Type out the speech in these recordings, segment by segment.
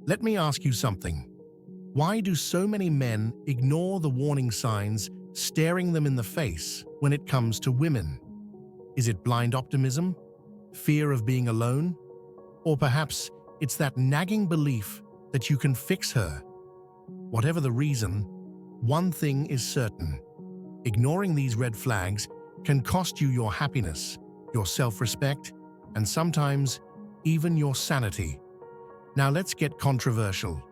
Let me ask you something. Why do so many men ignore the warning signs staring them in the face when it comes to women? Is it blind optimism? Fear of being alone? Or perhaps it's that nagging belief that you can fix her? Whatever the reason, one thing is certain. Ignoring these red flags can cost you your happiness, your self-respect, and sometimes even your sanity. Now let's get controversial.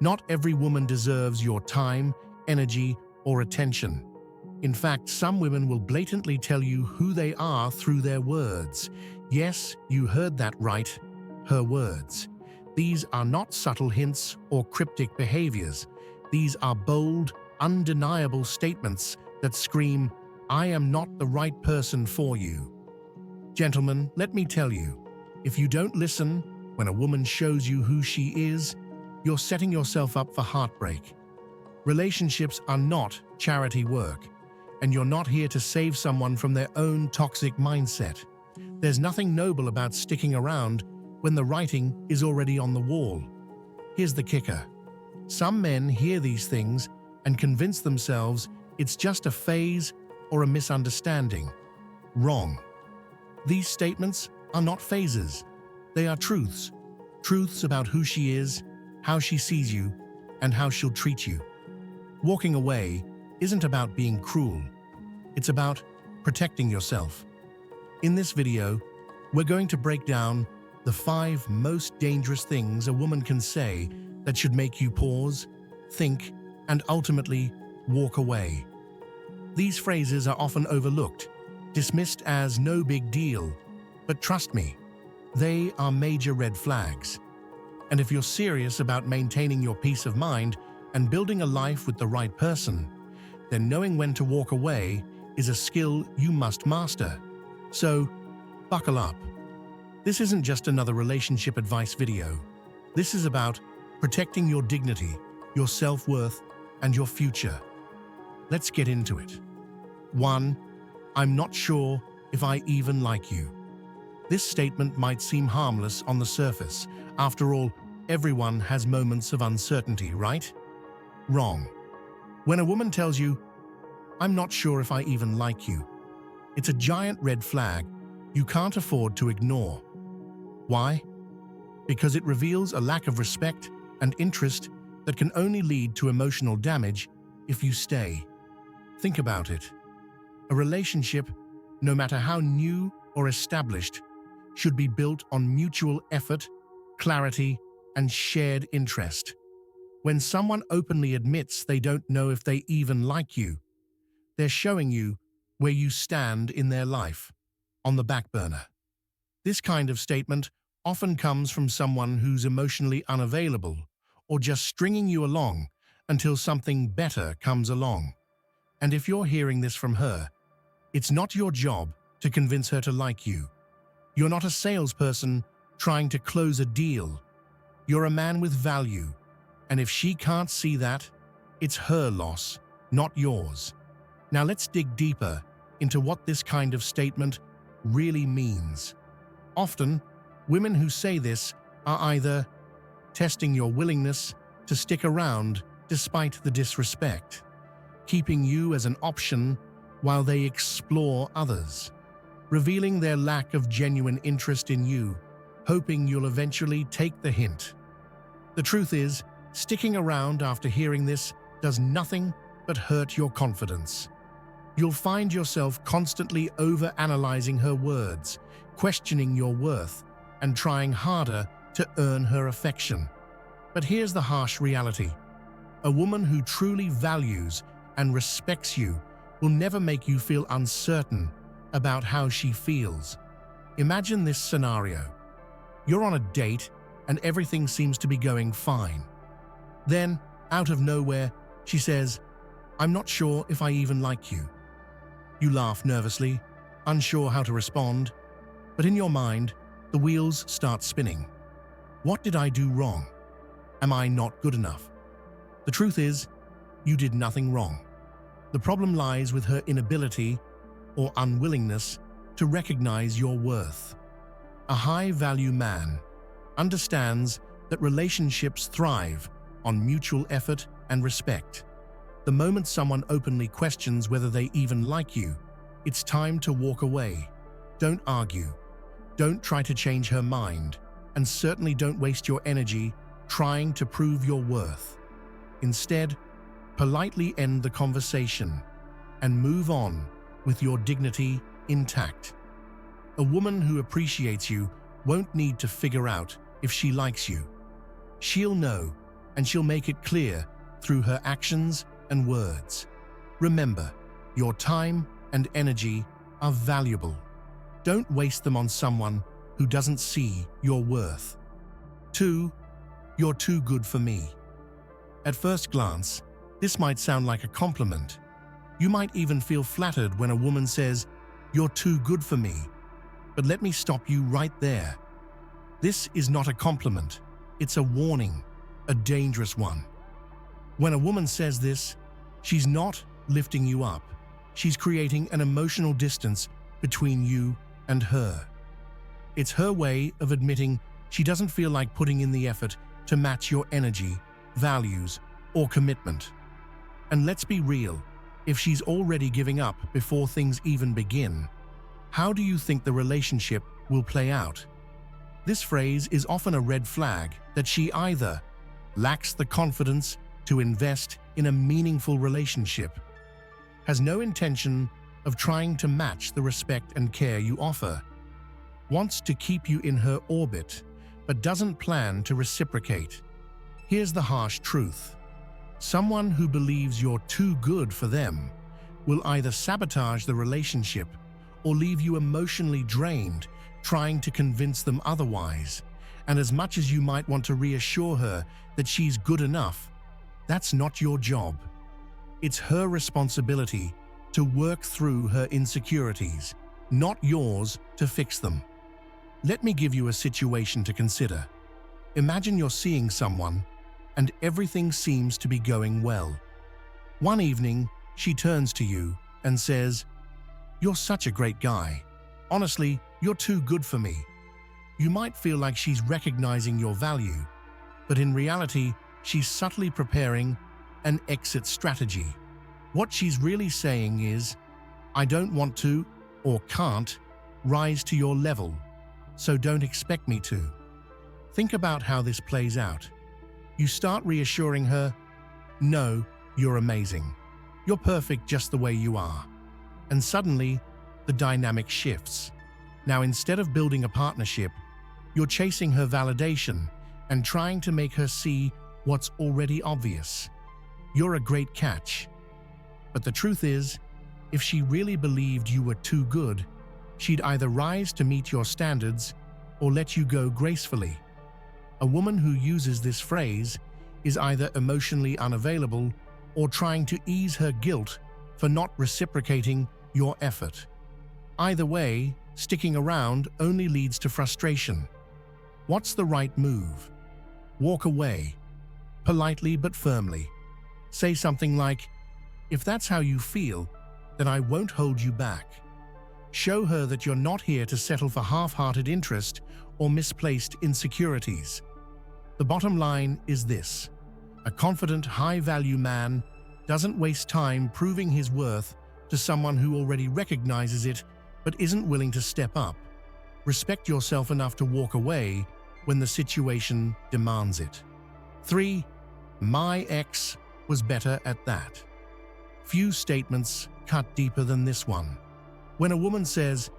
Not every woman deserves your time, energy, or attention. In fact, some women will blatantly tell you who they are through their words. Yes, you heard that right, her words. These are not subtle hints or cryptic behaviors. These are bold, undeniable statements that scream, "I am not the right person for you." Gentlemen, let me tell you, if you don't listen when a woman shows you who she is, you're setting yourself up for heartbreak. Relationships are not charity work, and you're not here to save someone from their own toxic mindset. There's nothing noble about sticking around when the writing is already on the wall. Here's the kicker. Some men hear these things and convince themselves it's just a phase or a misunderstanding. Wrong. These statements are not phases. They are truths. Truths about who she is, how she sees you, and how she'll treat you. Walking away isn't about being cruel. It's about protecting yourself. In this video, we're going to break down the 5 most dangerous things a woman can say that should make you pause, think, and ultimately walk away. These phrases are often overlooked, dismissed as no big deal, but trust me, they are major red flags. And if you're serious about maintaining your peace of mind and building a life with the right person, then knowing when to walk away is a skill you must master. So, buckle up. This isn't just another relationship advice video. This is about protecting your dignity, your self-worth, and your future. Let's get into it. 1. I'm not sure if I even like you. This statement might seem harmless on the surface. After all, everyone has moments of uncertainty, right? Wrong. When a woman tells you, "I'm not sure if I even like you," it's a giant red flag you can't afford to ignore. Why? Because it reveals a lack of respect and interest that can only lead to emotional damage if you stay. Think about it. A relationship, no matter how new or established, should be built on mutual effort, clarity, and shared interest. When someone openly admits they don't know if they even like you, they're showing you where you stand in their life, on the back burner. This kind of statement often comes from someone who's emotionally unavailable or just stringing you along until something better comes along. And if you're hearing this from her, it's not your job to convince her to like you. You're not a salesperson trying to close a deal. You're a man with value, and if she can't see that, it's her loss, not yours. Now let's dig deeper into what this kind of statement really means. Often, women who say this are either testing your willingness to stick around despite the disrespect, keeping you as an option while they explore others, revealing their lack of genuine interest in you, hoping you'll eventually take the hint. The truth is, sticking around after hearing this does nothing but hurt your confidence. You'll find yourself constantly over-analyzing her words, questioning your worth, and trying harder to earn her affection. But here's the harsh reality. A woman who truly values and respects you will never make you feel uncertain about how she feels. Imagine this scenario. You're on a date and everything seems to be going fine. Then, out of nowhere, she says, "I'm not sure if I even like you." You laugh nervously, unsure how to respond, but in your mind, the wheels start spinning. What did I do wrong? Am I not good enough? The truth is, you did nothing wrong. The problem lies with her inability or unwillingness to recognize your worth. A high-value man understands that relationships thrive on mutual effort and respect. The moment someone openly questions whether they even like you, it's time to walk away. Don't argue. Don't try to change her mind, and certainly don't waste your energy trying to prove your worth. Instead, politely end the conversation and move on with your dignity intact. A woman who appreciates you won't need to figure out if she likes you. She'll know, and she'll make it clear through her actions and words. Remember, your time and energy are valuable. Don't waste them on someone who doesn't see your worth. 2. You're too good for me. At first glance, this might sound like a compliment. You might even feel flattered when a woman says, "You're too good for me." But let me stop you right there. This is not a compliment. It's a warning, a dangerous one. When a woman says this, she's not lifting you up. She's creating an emotional distance between you and her. It's her way of admitting she doesn't feel like putting in the effort to match your energy, values, or commitment. And let's be real, if she's already giving up before things even begin, how do you think the relationship will play out? This phrase is often a red flag that she either lacks the confidence to invest in a meaningful relationship, has no intention of trying to match the respect and care you offer, wants to keep you in her orbit, but doesn't plan to reciprocate. Here's the harsh truth. Someone who believes you're too good for them will either sabotage the relationship or leave you emotionally drained trying to convince them otherwise. And as much as you might want to reassure her that she's good enough, that's not your job. It's her responsibility to work through her insecurities, not yours to fix them. Let me give you a situation to consider. Imagine you're seeing someone and everything seems to be going well. One evening, she turns to you and says, "You're such a great guy. Honestly, you're too good for me." You might feel like she's recognizing your value, but in reality, she's subtly preparing an exit strategy. What she's really saying is, "I don't want to, or can't, rise to your level, so don't expect me to." Think about how this plays out. You start reassuring her, "No, you're amazing. You're perfect just the way you are." And suddenly, the dynamic shifts. Now, instead of building a partnership, you're chasing her validation and trying to make her see what's already obvious. You're a great catch. But the truth is, if she really believed you were too good, she'd either rise to meet your standards or let you go gracefully. A woman who uses this phrase is either emotionally unavailable or trying to ease her guilt for not reciprocating your effort. Either way, sticking around only leads to frustration. What's the right move? Walk away, politely but firmly. Say something like, "If that's how you feel, then I won't hold you back." Show her that you're not here to settle for half-hearted interest or misplaced insecurities. The bottom line is this: a confident, high-value man doesn't waste time proving his worth to someone who already recognizes it but isn't willing to step up. Respect yourself enough to walk away when the situation demands it. 3. My ex was better at that. Few statements cut deeper than this one. When a woman says,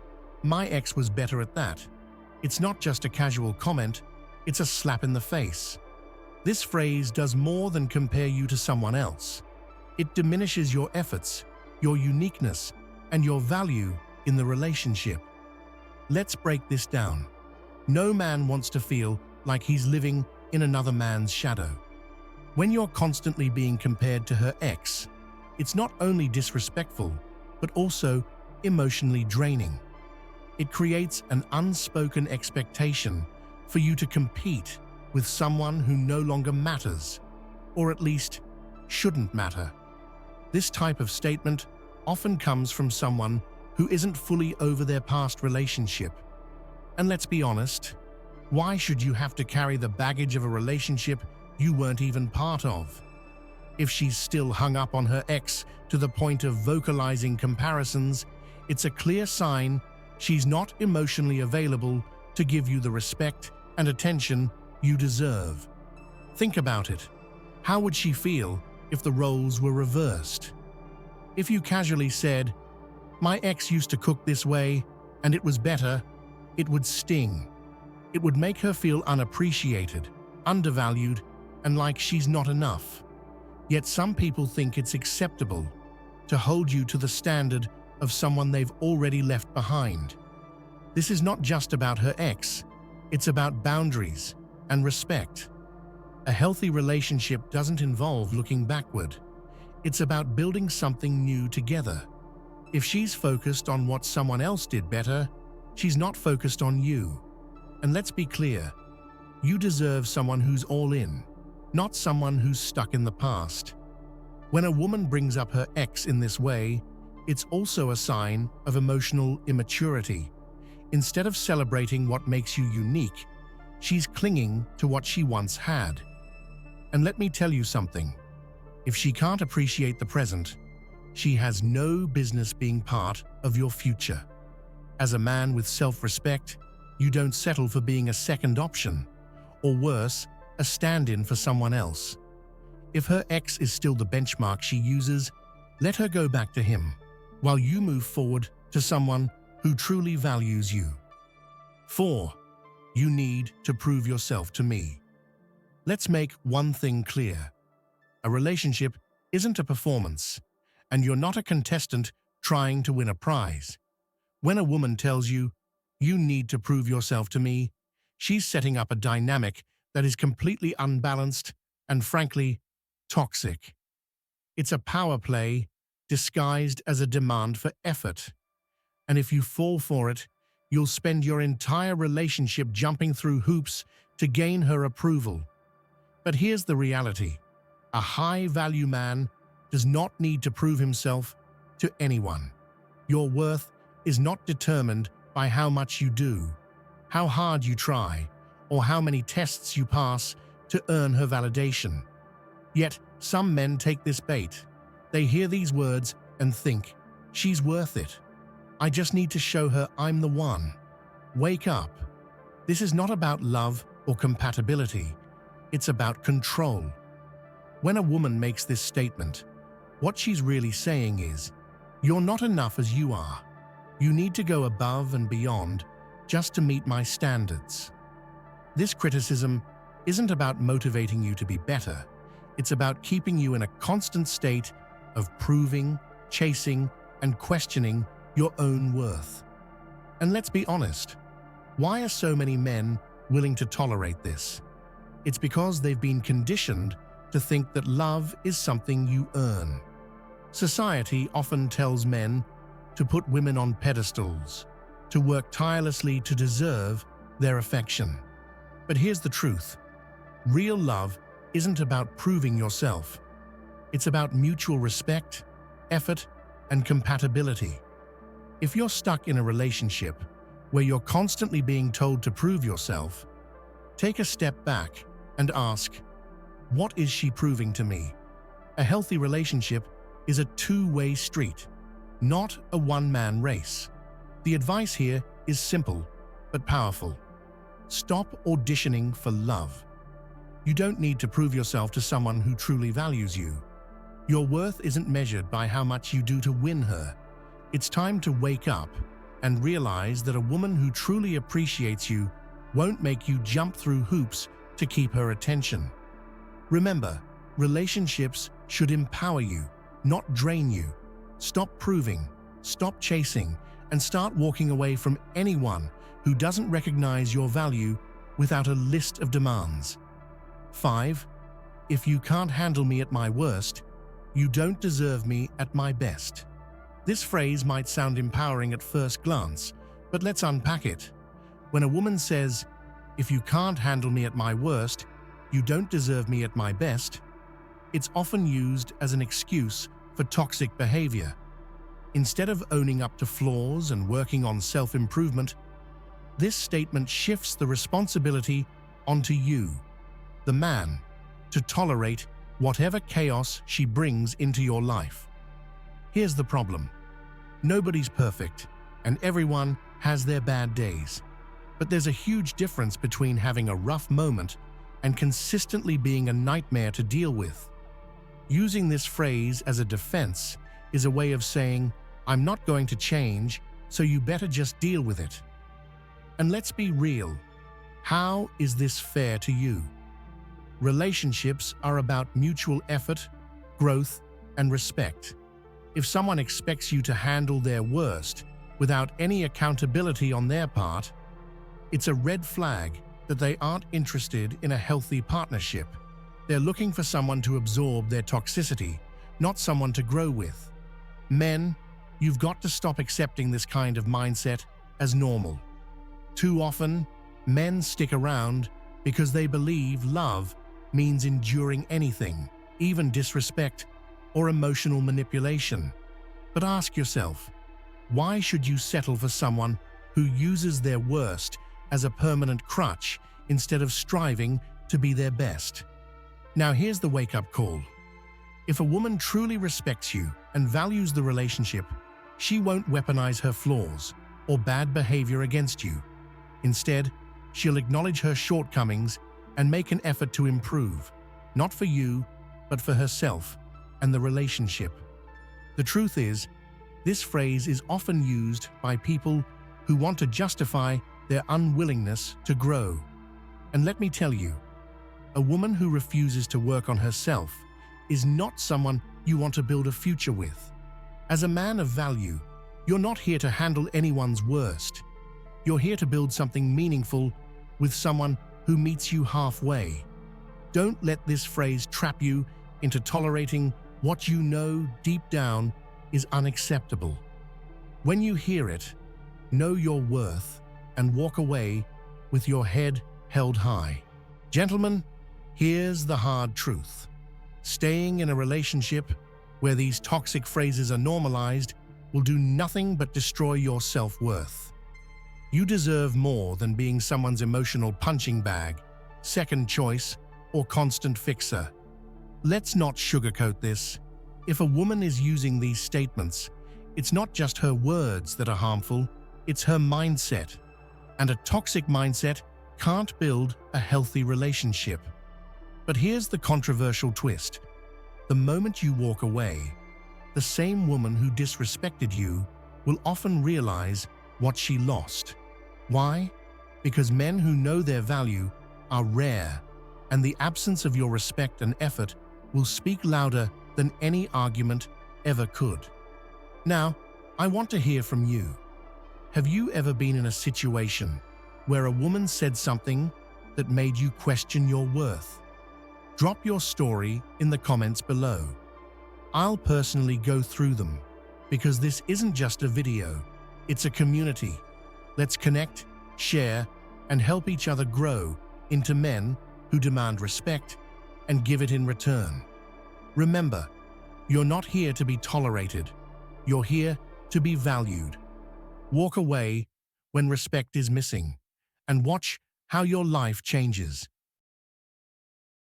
"My ex was better at that," it's not just a casual comment, it's a slap in the face. This phrase does more than compare you to someone else. It diminishes your efforts, your uniqueness, and your value in the relationship. Let's break this down. No man wants to feel like he's living in another man's shadow. When you're constantly being compared to her ex, it's not only disrespectful, but also emotionally draining. It creates an unspoken expectation for you to compete with someone who no longer matters, or at least shouldn't matter. This type of statement often comes from someone who isn't fully over their past relationship. And let's be honest, Why should you have to carry the baggage of a relationship you weren't even part of? If she's still hung up on her ex to the point of vocalizing comparisons, it's a clear sign she's not emotionally available to give you the respect and attention you deserve. Think about it. How would she feel if the roles were reversed? If you casually said, "My ex used to cook this way, and it was better," it would sting. It would make her feel unappreciated, undervalued, and like she's not enough. Yet some people think it's acceptable to hold you to the standard of someone they've already left behind. This is not just about her ex, it's about boundaries and respect. A healthy relationship doesn't involve looking backward. It's about building something new together. If she's focused on what someone else did better, she's not focused on you. And let's be clear, you deserve someone who's all in, not someone who's stuck in the past. When a woman brings up her ex in this way, it's also a sign of emotional immaturity. Instead of celebrating what makes you unique, she's clinging to what she once had. And let me tell you something. If she can't appreciate the present, she has no business being part of your future. As a man with self-respect, you don't settle for being a second option, or worse, a stand-in for someone else. If her ex is still the benchmark she uses, let her go back to him, while you move forward to someone who truly values you. 4. You need to prove yourself to me. Let's make one thing clear. A relationship isn't a performance, and you're not a contestant trying to win a prize. When a woman tells you, "You need to prove yourself to me," she's setting up a dynamic that is completely unbalanced and, frankly, toxic. It's a power play disguised as a demand for effort. And if you fall for it, you'll spend your entire relationship jumping through hoops to gain her approval. But here's the reality. A high-value man does not need to prove himself to anyone. Your worth is not determined by how much you do, how hard you try, or how many tests you pass to earn her validation. Yet, some men take this bait. They hear these words and think, "She's worth it. I just need to show her I'm the one." Wake up. This is not about love or compatibility. It's about control. When a woman makes this statement, what she's really saying is, "You're not enough as you are. You need to go above and beyond just to meet my standards." This criticism isn't about motivating you to be better. It's about keeping you in a constant state of proving, chasing, and questioning your own worth. And let's be honest, why are so many men willing to tolerate this? It's because they've been conditioned to think that love is something you earn. Society often tells men to put women on pedestals, to work tirelessly to deserve their affection. But here's the truth. Real love isn't about proving yourself. It's about mutual respect, effort, and compatibility. If you're stuck in a relationship where you're constantly being told to prove yourself, take a step back and ask, what is she proving to me? A healthy relationship is a two-way street, not a one-man race. The advice here is simple but powerful. Stop auditioning for love. You don't need to prove yourself to someone who truly values you. Your worth isn't measured by how much you do to win her. It's time to wake up and realize that a woman who truly appreciates you won't make you jump through hoops to keep her attention. Remember, relationships should empower you, not drain you. Stop proving, stop chasing, and start walking away from anyone who doesn't recognize your value without a list of demands. 5. If you can't handle me at my worst, you don't deserve me at my best. This phrase might sound empowering at first glance, but let's unpack it. When a woman says, "If you can't handle me at my worst, you don't deserve me at my best," it's often used as an excuse for toxic behavior. Instead of owning up to flaws and working on self-improvement, This statement shifts the responsibility onto you, the man, to tolerate whatever chaos she brings into your life. Here's the problem. Nobody's perfect, and everyone has their bad days. But there's a huge difference between having a rough moment and consistently being a nightmare to deal with. Using this phrase as a defense is a way of saying, "I'm not going to change, so you better just deal with it." And let's be real. How is this fair to you? Relationships are about mutual effort, growth, and respect. If someone expects you to handle their worst without any accountability on their part, it's a red flag that they aren't interested in a healthy partnership. They're looking for someone to absorb their toxicity, not someone to grow with. Men, you've got to stop accepting this kind of mindset as normal. Too often, men stick around because they believe love means enduring anything, even disrespect or emotional manipulation. But ask yourself, why should you settle for someone who uses their worst as a permanent crutch instead of striving to be their best? Now here's the wake-up call. If a woman truly respects you and values the relationship, she won't weaponize her flaws or bad behavior against you. Instead, she'll acknowledge her shortcomings and make an effort to improve, not for you, but for herself and the relationship. The truth is, this phrase is often used by people who want to justify their unwillingness to grow. And let me tell you, a woman who refuses to work on herself is not someone you want to build a future with. As a man of value, you're not here to handle anyone's worst. You're here to build something meaningful with someone who meets you halfway. Don't let this phrase trap you into tolerating what you know deep down is unacceptable. When you hear it, know your worth and walk away with your head held high. Gentlemen, here's the hard truth. Staying in a relationship where these toxic phrases are normalized will do nothing but destroy your self-worth. You deserve more than being someone's emotional punching bag, second choice, or constant fixer. Let's not sugarcoat this. If a woman is using these statements, it's not just her words that are harmful, it's her mindset. And a toxic mindset can't build a healthy relationship. But here's the controversial twist. The moment you walk away, the same woman who disrespected you will often realize what she lost. Why? Because men who know their value are rare, and the absence of your respect and effort will speak louder than any argument ever could. Now, I want to hear from you. Have you ever been in a situation where a woman said something that made you question your worth? Drop your story in the comments below. I'll personally go through them, because this isn't just a video, it's a community. Let's connect, share, and help each other grow into men who demand respect and give it in return. Remember, you're not here to be tolerated. You're here to be valued. Walk away when respect is missing, and watch how your life changes.